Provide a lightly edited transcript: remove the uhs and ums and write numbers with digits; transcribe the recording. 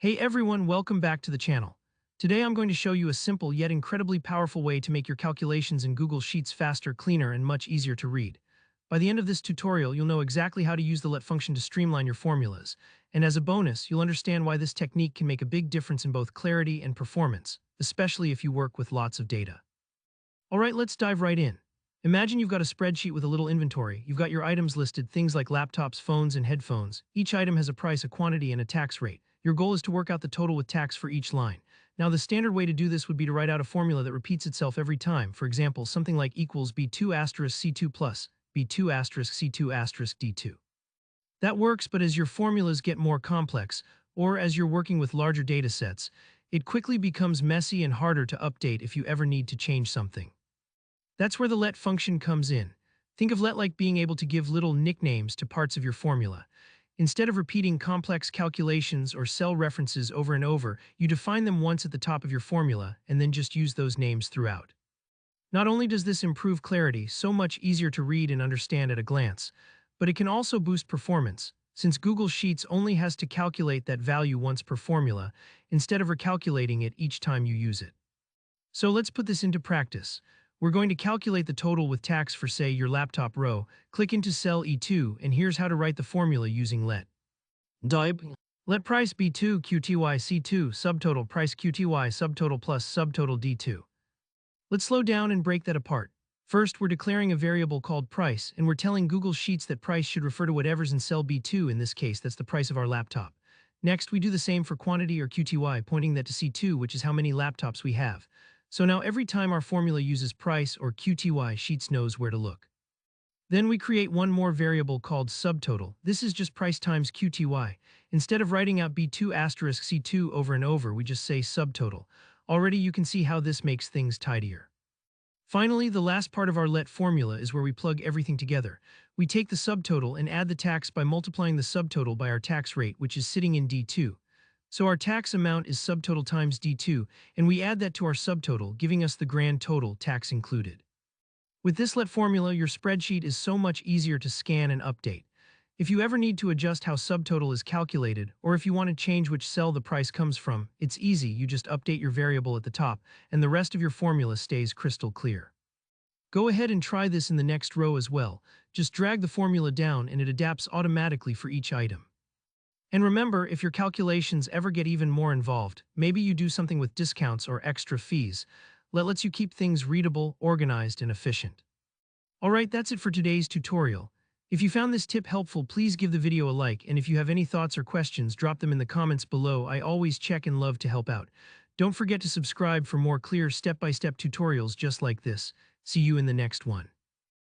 Hey everyone, welcome back to the channel. Today I'm going to show you a simple yet incredibly powerful way to make your calculations in Google Sheets faster, cleaner, and much easier to read. By the end of this tutorial, you'll know exactly how to use the let function to streamline your formulas. And as a bonus, you'll understand why this technique can make a big difference in both clarity and performance, especially if you work with lots of data. Alright, let's dive right in. Imagine you've got a spreadsheet with a little inventory. You've got your items listed, things like laptops, phones, and headphones. Each item has a price, a quantity, and a tax rate. Your goal is to work out the total with tax for each line. Now, the standard way to do this would be to write out a formula that repeats itself every time. For example, something like equals B2 asterisk C2 plus B2 asterisk C2 asterisk D2. That works, but as your formulas get more complex, or as you're working with larger data sets, it quickly becomes messy and harder to update if you ever need to change something. That's where the let function comes in. Think of let like being able to give little nicknames to parts of your formula. Instead of repeating complex calculations or cell references over and over, you define them once at the top of your formula and then just use those names throughout. Not only does this improve clarity, so much easier to read and understand at a glance, but it can also boost performance, since Google Sheets only has to calculate that value once per formula, instead of recalculating it each time you use it. So let's put this into practice. We're going to calculate the total with tax for, say, your laptop row. Click into cell E2, and here's how to write the formula using let. Type let price B2 QTY C2 subtotal price QTY subtotal plus subtotal D2. Let's slow down and break that apart. First, we're declaring a variable called price, and we're telling Google Sheets that price should refer to whatever's in cell B2. In this case, that's the price of our laptop. Next, we do the same for quantity or QTY, pointing that to C2, which is how many laptops we have. So now every time our formula uses price or QTY, Sheets knows where to look. Then we create one more variable called subtotal. This is just price times QTY. Instead of writing out B2 asterisk C2 over and over, we just say subtotal. Already you can see how this makes things tidier. Finally, the last part of our let formula is where we plug everything together. We take the subtotal and add the tax by multiplying the subtotal by our tax rate, which is sitting in D2. So our tax amount is subtotal times D2, and we add that to our subtotal, giving us the grand total, tax included. With this let formula, your spreadsheet is so much easier to scan and update. If you ever need to adjust how subtotal is calculated, or if you want to change which cell the price comes from, it's easy. You just update your variable at the top, and the rest of your formula stays crystal clear. Go ahead and try this in the next row as well. Just drag the formula down and it adapts automatically for each item. And remember, if your calculations ever get even more involved, maybe you do something with discounts or extra fees, let lets you keep things readable, organized, and efficient. Alright, that's it for today's tutorial. If you found this tip helpful, please give the video a like, and if you have any thoughts or questions, drop them in the comments below. I always check and love to help out. Don't forget to subscribe for more clear step-by-step tutorials just like this. See you in the next one.